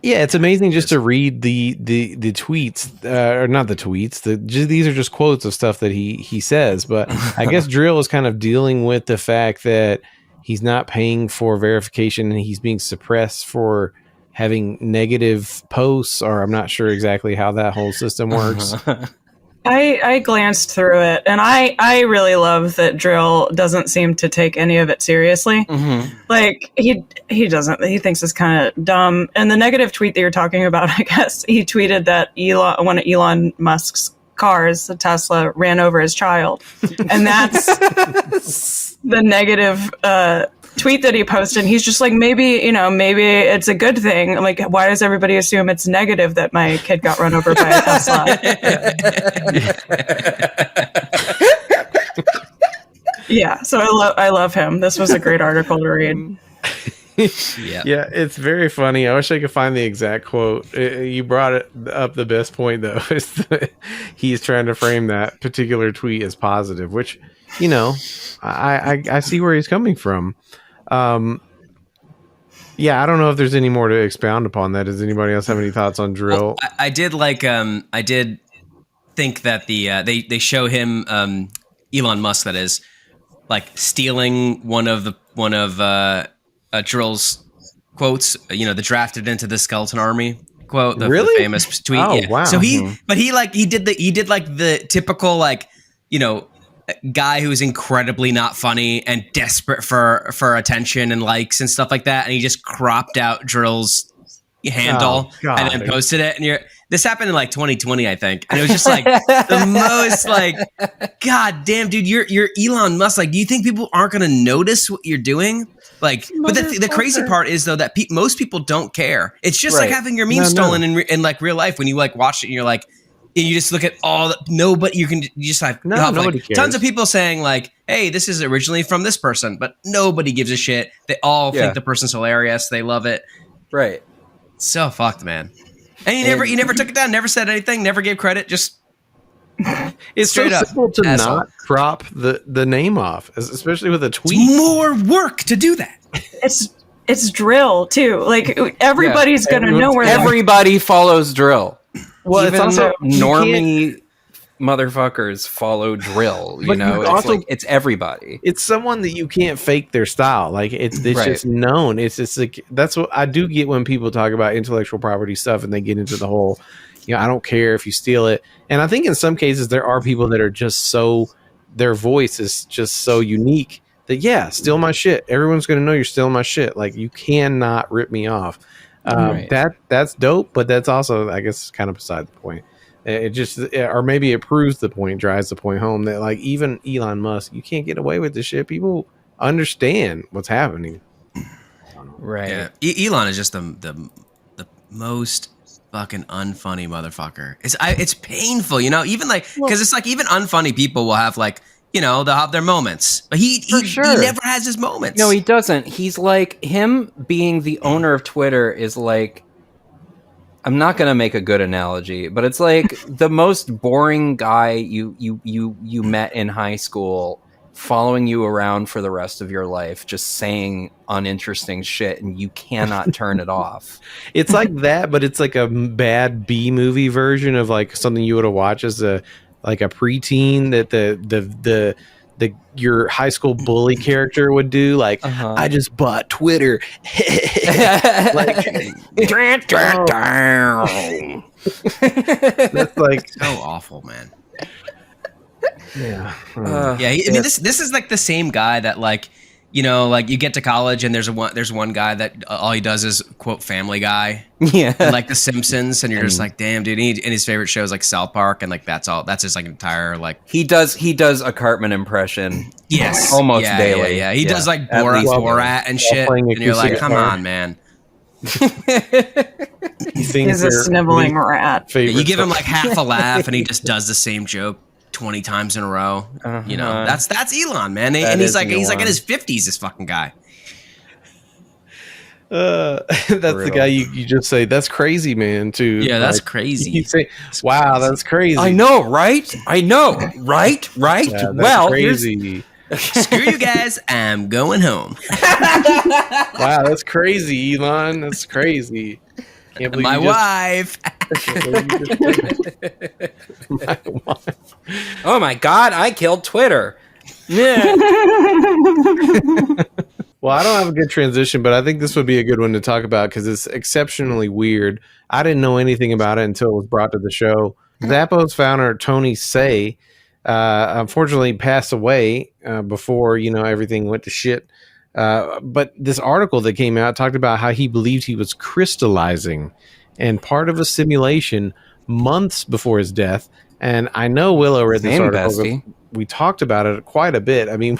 yeah, it's amazing just to read the tweets, or not the tweets. These are just quotes of stuff that he says. But I guess Dril is kind of dealing with the fact that he's not paying for verification and he's being suppressed for having negative posts, or I'm not sure exactly how that whole system works. I glanced through it, and I really love that Dril doesn't seem to take any of it seriously. Mm-hmm. Like he doesn't. He thinks it's kind of dumb. And the negative tweet that you're talking about, I guess he tweeted that one of Elon Musk's cars, the Tesla, ran over his child, and that's the negative tweet that he posted. And he's just like, maybe it's a good thing. Like, why does everybody assume it's negative that my kid got run over by a Tesla? Yeah, so I love him. This was a great article to read. Yeah, it's very funny. I wish I could find the exact quote. You brought it up. The best point, though, is that he's trying to frame that particular tweet as positive, which, I see where he's coming from. Yeah, I don't know if there's any more to expound upon that. Does anybody else have any thoughts on Dril? Well, I did think that they show him Elon Musk, that is, like stealing one of Dril's quotes, the drafted into the skeleton army quote, the famous tweet. Oh, yeah. wow. So he did the typical, guy who's incredibly not funny and desperate for attention and likes and stuff like that. And he just cropped out Dril's handle and then posted it. And this happened in 2020, I think. And it was just the most God damn, dude, you're Elon Musk. Do you think people aren't going to notice what you're doing? But the crazy part is, though, that most people don't care. It's just like having your meme stolen in real life. When you watch it and you're and you just look at nobody cares. Tons of people saying hey, this is originally from this person, but nobody gives a shit. They all think the person's hilarious. They love it. Right. So fucked, man. And you never took it down, never said anything, never gave credit, just it's so simple to not crop the name off, especially with a tweet. It's more work to do that. It's Dril too. Everybody's gonna know where everybody follows Dril. Well, even it's also normie motherfuckers follow Dril. It's everybody. It's someone that you can't fake their style. It's just known. It's just that's what I do get when people talk about intellectual property stuff and they get into the whole, I don't care if you steal it. And I think in some cases there are people that are just so, their voice is just so unique that steal my shit. Everyone's going to know you're stealing my shit. You cannot rip me off. That's dope, but that's also, I guess, kind of beside the point. It just, or maybe it proves the point, drives the point home that even Elon Musk, you can't get away with this shit. People understand what's happening. Right. Yeah. Elon is just the most fucking unfunny motherfucker. It's painful, even because it's even unfunny people will have they'll have their moments, but he never has his moments. No, he doesn't. He's him being the owner of Twitter is I'm not going to make a good analogy, but it's the most boring guy you met in high school following you around for the rest of your life, just saying uninteresting shit, and you cannot turn it off. It's like that, but it's like a bad B movie version of like something you would have watched as a preteen that the your high school bully character would do. Like, I just bought Twitter. Like, that's like So awful, man. Yeah. Yeah. I mean, this is like the same guy that like, you know, like you get to college and there's one guy that all he does is quote Family Guy, Yeah, and like The Simpsons, and you're just like, damn, dude. And his favorite show is like South Park, and like that's his like entire like. he does a Cartman impression. Yes, almost yeah, daily. Yeah. He does like At least Borat and shit, playing and you're like, acoustic come guitar. on, man. He's a sniveling rat. You give him like half a laugh, and he just does the same joke 20 times in a row. You know, that's Elon, man. And he's like in his 50s. This fucking guy. That's the guy you just say, that's crazy, man, too. Yeah, that's like, crazy. You say, wow, that's crazy. I know, right? Right? Yeah, that's Well, crazy. Screw you guys. I'm going home. Wow, that's crazy, Elon. That's crazy. Can't believe My you just- wife. My wife. Oh my god, I killed Twitter. Yeah. Well, I don't have a good transition, but I think this would be a good one to talk about because it's exceptionally weird. I didn't know anything about it until it was brought to the show. Zappos founder Tony Say unfortunately passed away before everything went to shit. But this article that came out talked about how he believed he was crystallizing and part of a simulation months before his death. And I know Willow read this article. Bestie. We talked about it quite a bit. I mean,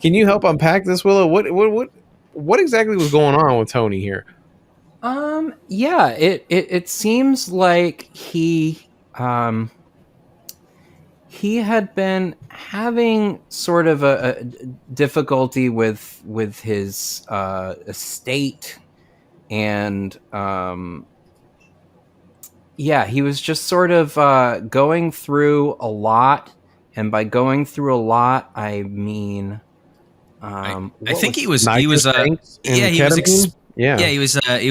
can you help unpack this, Willow? What exactly was going on with Tony here? Yeah, it seems like he had been having sort of a difficulty with his estate, and he was just sort of going through a lot, and by going through a lot, I mean, I think he was he was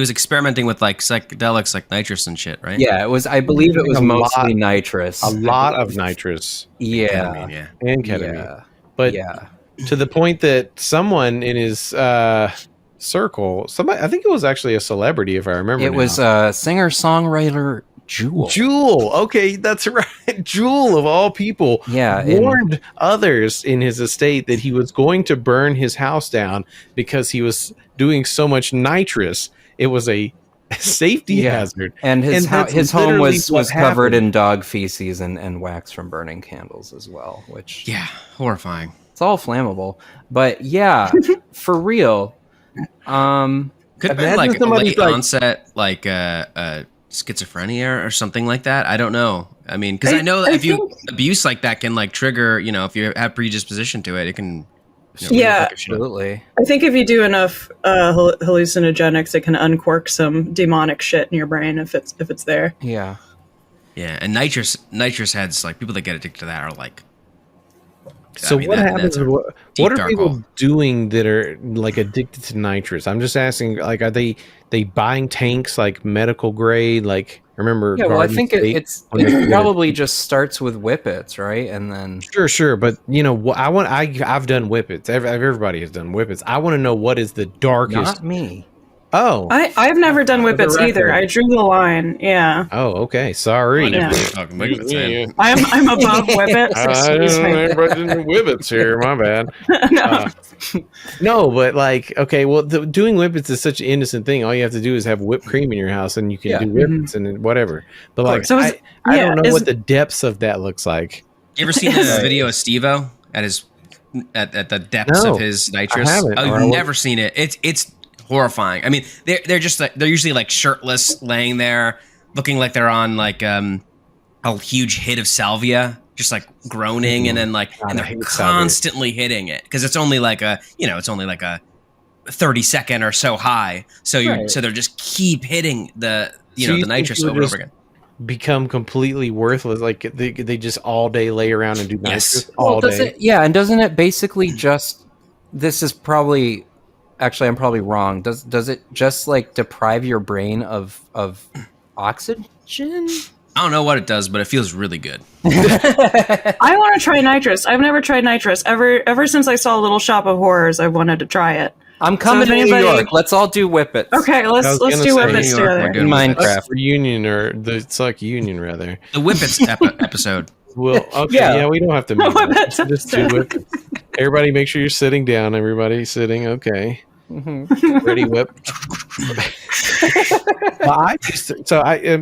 experimenting with like psychedelics like nitrous and shit, right? Yeah, it was. I believe it was A mostly lot- nitrous. A lot of nitrous Yeah, Ketamine, yeah. and ketamine. yeah, But yeah. to the point that someone in his circle, I think it was actually a celebrity, if I remember. It was singer-songwriter Jewel. Jewel. Okay, that's right. Jewel, of all people, warned others in his estate that he was going to burn his house down because he was doing so much nitrous. It was a safety hazard. And his home literally was what covered happened. in dog feces and wax from burning candles as well, which Yeah, horrifying. it's all flammable. But yeah, for real. Could have been Imagine like a somebody's late like- onset, like schizophrenia or something like that. I don't know. I mean, because I know that if you abuse like that can like trigger, if you have predisposition to it, it can. Yeah. Absolutely. I think if you do enough hallucinogenics, it can uncork some demonic shit in your brain if it's there. Yeah. Yeah, and nitrous heads, like people that get addicted to that are like. So what happens? that's a What deep are dark people hole. doing that are like addicted to nitrous? I'm just asking. Like, are they buying tanks like medical grade? Like, remember? Yeah, well, I Garden think State when they it did probably just starts with whippets, right? And then Sure, but I've done whippets. Everybody has done whippets. I want to know what is the darkest. not me. Oh, I've never done For the whippets either. record. I drew the line. Yeah, okay. Sorry. Yeah. Fucking whippets, man. I'm above whippets. Excuse me. Everybody's doing whippets here. My bad. No, but like, okay, well, doing whippets is such an innocent thing. All you have to do is have whipped cream in your house, and you can do whippets and whatever. But like, So I don't know what the depths of that looks like. You ever seen the video of Steve-O at the depths No, of his nitrous? I haven't. Oh, Or I you've will- never seen it. It's horrifying. I mean, they're just like they're usually like shirtless, laying there, looking like they're on like a huge hit of salvia, just like groaning, and then like God, and I they're hate salvia. constantly hitting it because it's only like a 30-second or so high. So Right. so they're just keep hitting the So you the think nitrous you were over and just- over again. become completely worthless. Like they just all day lay around and do nitrous all day. And doesn't it basically just? This is probably. Actually, I'm probably wrong. Does it just like deprive your brain of oxygen? I don't know what it does, but it feels really good. I want to try nitrous. I've never tried nitrous ever since I saw Little Shop of Horrors. I wanted to try it. I'm coming to New York. Let's all do whippets. Okay, let's do whippets together. In Minecraft reunion or the Succ union rather. The whippets episode. Well, okay, yeah, we don't have to make that. Just do whippets. Everybody, make sure you're sitting down. Everybody sitting. Okay. Mm-hmm. Ready, whip.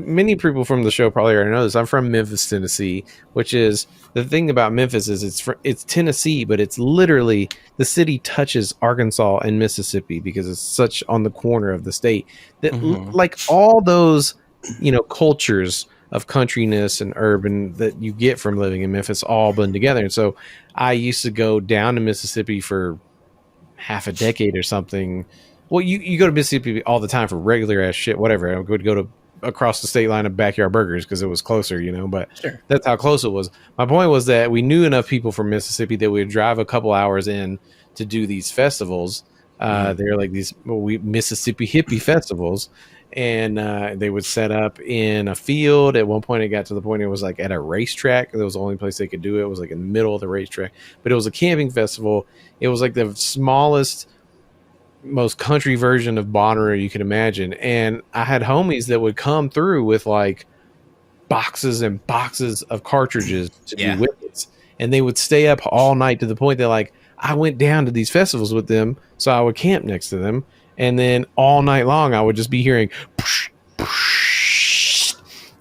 Many people from the show probably already know this. I'm from Memphis, Tennessee, which is the thing about Memphis is it's Tennessee, but it's literally the city touches Arkansas and Mississippi because it's such on the corner of the state that like all those, cultures of countryness and urban that you get from living in Memphis all blend together. And so I used to go down to Mississippi for half a decade or something. Well, you go to Mississippi all the time for regular ass shit, whatever. I would go to across the state line of Backyard Burgers because it was closer, but sure. That's how close it was. My point was that we knew enough people from Mississippi that we would drive a couple hours in to do these festivals. They're like these Mississippi hippie festivals. And they would set up in a field. At one point, it got to the point it was like at a racetrack. That was the only place they could do it. It was like in the middle of the racetrack. But it was a camping festival. It was like the smallest, most country version of Bonnaroo you could imagine. And I had homies that would come through with like boxes and boxes of cartridges to do whippets. And they would stay up all night to the point that like I went down to these festivals with them. So I would camp next to them. And then all night long, I would just be hearing, poosh, poosh.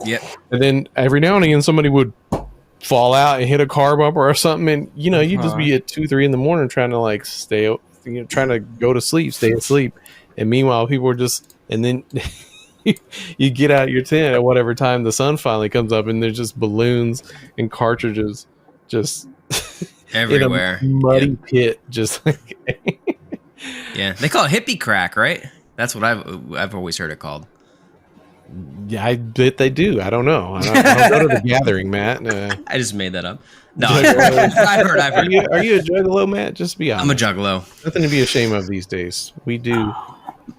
Yep. And then every now and again, somebody would fall out and hit a car bumper or something. And, you'd just be at 2-3 in the morning trying to like stay, trying to go to sleep, stay asleep. And meanwhile, people were just, and then you get out your tent at whatever time the sun finally comes up and there's just balloons and cartridges just everywhere. In a muddy pit, just like. Yeah, they call it hippie crack, right? That's what I've always heard it called. Yeah, I bet they do. I don't know. I don't go to the gathering, Matt. I just made that up. No, I've heard. Are you a juggalo, Matt? Just be honest. I'm a juggalo. Nothing to be ashamed of these days. We do.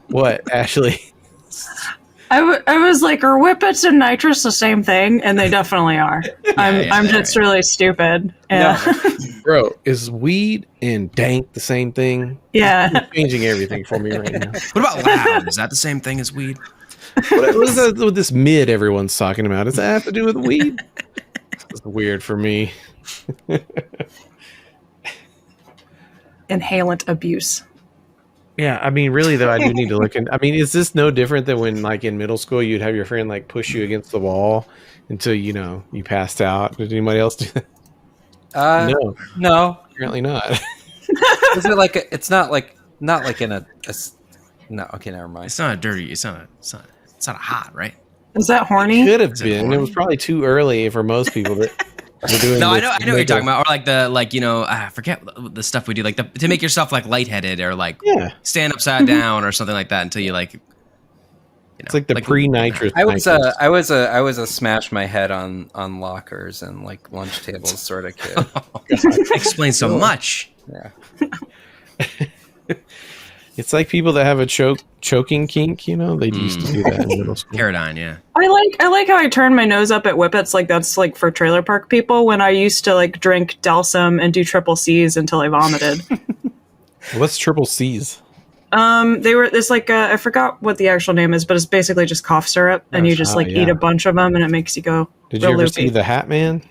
What, Ashley? I was like, are whippets and nitrous the same thing? And they definitely are. I'm just really stupid. Yeah. No. Bro, is weed and dank the same thing? Yeah. You're changing everything for me right now. What about loud? Is that the same thing as weed? What is that with this mid everyone's talking about? Does that have to do with weed? It's weird for me. Inhalant abuse. Yeah, I mean, really though, I do need to look in. I mean, is this no different than when, like, in middle school, you'd have your friend like push you against the wall until you passed out? Did anybody else do that? No, apparently not. Is it like it's not like in a no? Okay, never mind. It's not a dirty. It's not a hot, right? Is that horny? It could have been. It was probably too early for most people that. No, I know what you're talking about, or I forget the stuff we do, like to make yourself like lightheaded, or like stand upside down, or something like that, until you like. It's like the pre-nitrous. I was a smash my head on lockers and like lunch tables sort of kid. Explains so much. Yeah. It's like people that have a choking kink, they used to do that in middle school. Paradigm, yeah. I like how I turn my nose up at whippets, like that's like for trailer park people, when I used to like drink Delsum and do triple C's until I vomited. What's triple C's? It's like I forgot what the actual name is, but it's basically just cough syrup, and you just eat a bunch of them, and it makes you go. Did you ever see The Hat Man?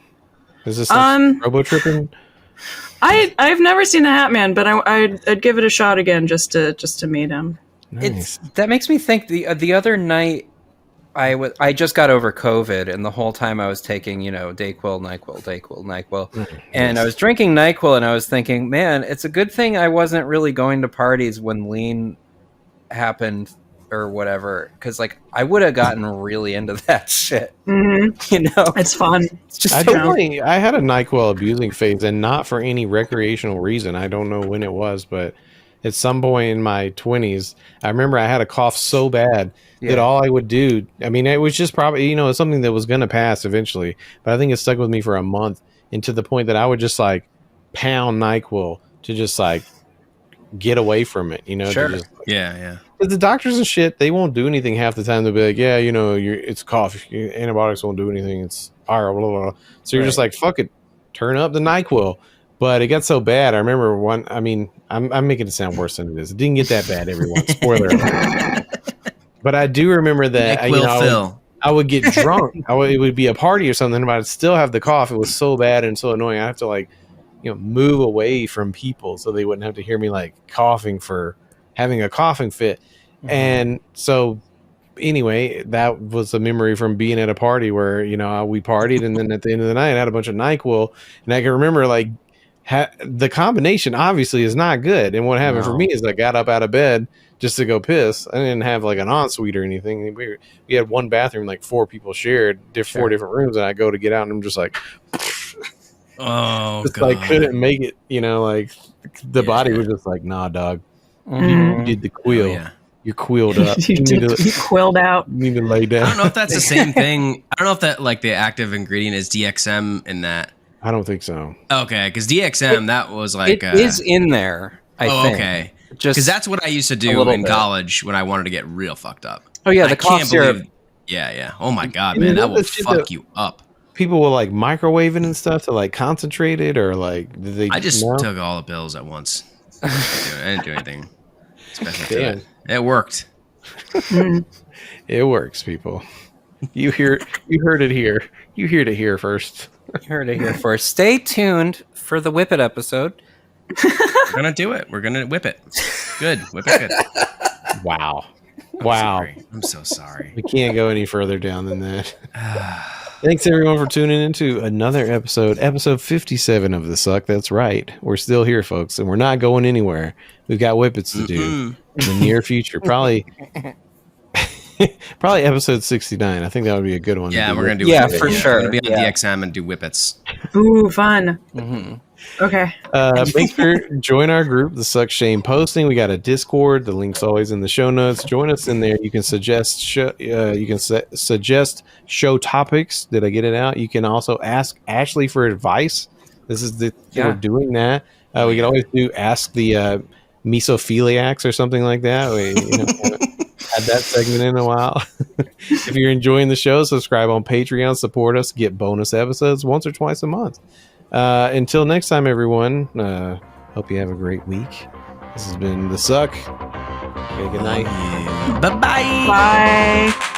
Is this robo tripping? I've never seen the Hat Man, but I'd give it a shot again just to meet him. Nice. That makes me think the other night I just got over COVID, and the whole time I was taking Dayquil, NyQuil, and I was drinking NyQuil, and I was thinking, man, it's a good thing I wasn't really going to parties when lean happened or whatever, because like I would have gotten really into that shit. Mm-hmm. It's fun. It's just I had a NyQuil abusing phase, and not for any recreational reason. I don't know when it was, but at some point in my 20s. I remember I had a cough so bad that all I would do, I mean, it was just probably, you know, something that was going to pass eventually, but I think it stuck with me for a month, and to the point that I would just like pound NyQuil to just like get away from it, you know? Sure. To just, Yeah. but the doctors and shit, they won't do anything half the time. They'll be like, yeah, you know, it's cough. Antibiotics won't do anything. It's blah, blah, blah. So you're just like, fuck it. Turn up the NyQuil. But it got so bad. I remember one, I mean, I'm making it sound worse than it is. It didn't get that bad, everyone. Spoiler alert. But I do remember that, you know, I would get drunk. It would be a party or something, but I'd still have the cough. It was so bad and so annoying. I have to like, you know, move away from people so they wouldn't have to hear me like coughing for having a coughing fit. And so anyway, that was a memory from being at a party where, you know, we partied, and then at the end of the night I had a bunch of NyQuil, and I can remember like the combination obviously is not good. And what happened for me is I got up out of bed just to go piss. I didn't have like an ensuite or anything. We had one bathroom, like 4 people shared, 4 different rooms, and I go to get out and I'm just like, oh, just God. like couldn't make it, you know, like the body was just like, nah, dog. You did the quill. Oh, yeah. You're quilled up. you quilled out. You need to lay down. I don't know if that's the same thing. I don't know if that like the active ingredient is DXM in that. I don't think so. Okay, because DXM, that was like... It is in there, I think. Okay. Just because that's what I used to do in college when I wanted to get real fucked up. Oh, yeah, the I cough can't syrup. believe... Yeah. Oh, my God, man. That will fuck you up. People will like microwave it and stuff to like concentrate it, or like did they? I just took all the pills at once. I didn't do anything special to it. It worked. It works, people. You heard it here. You heard it here first. You heard it here first. Stay tuned for the Whip It episode. We're gonna do it. We're gonna whip it. Good. Whip it good. Wow. I'm so sorry. We can't go any further down than that. Thanks everyone for tuning into another episode 57 of the Succ. That's right. We're still here, folks, and we're not going anywhere. We've got whippets to do in the near future. Probably episode 69. I think that would be a good one. Yeah, we're gonna do. Yeah, whippets. for sure. We're gonna be on DXM and do whippets. Ooh, fun. Okay. Make sure to join our group, the Succ Shame Posting. We got a Discord. The link's always in the show notes. Join us in there. You can suggest suggest show topics. Did I get it out? You can also ask Ashley for advice. This is we're doing that. We can always ask the Misophiliacs or something like that. We had that segment in a while. If you're enjoying the show, subscribe on Patreon, support us, get bonus episodes once or twice a month. Until next time, everyone, hope you have a great week. This has been The Succ. Okay, good night. Bye-bye. Bye.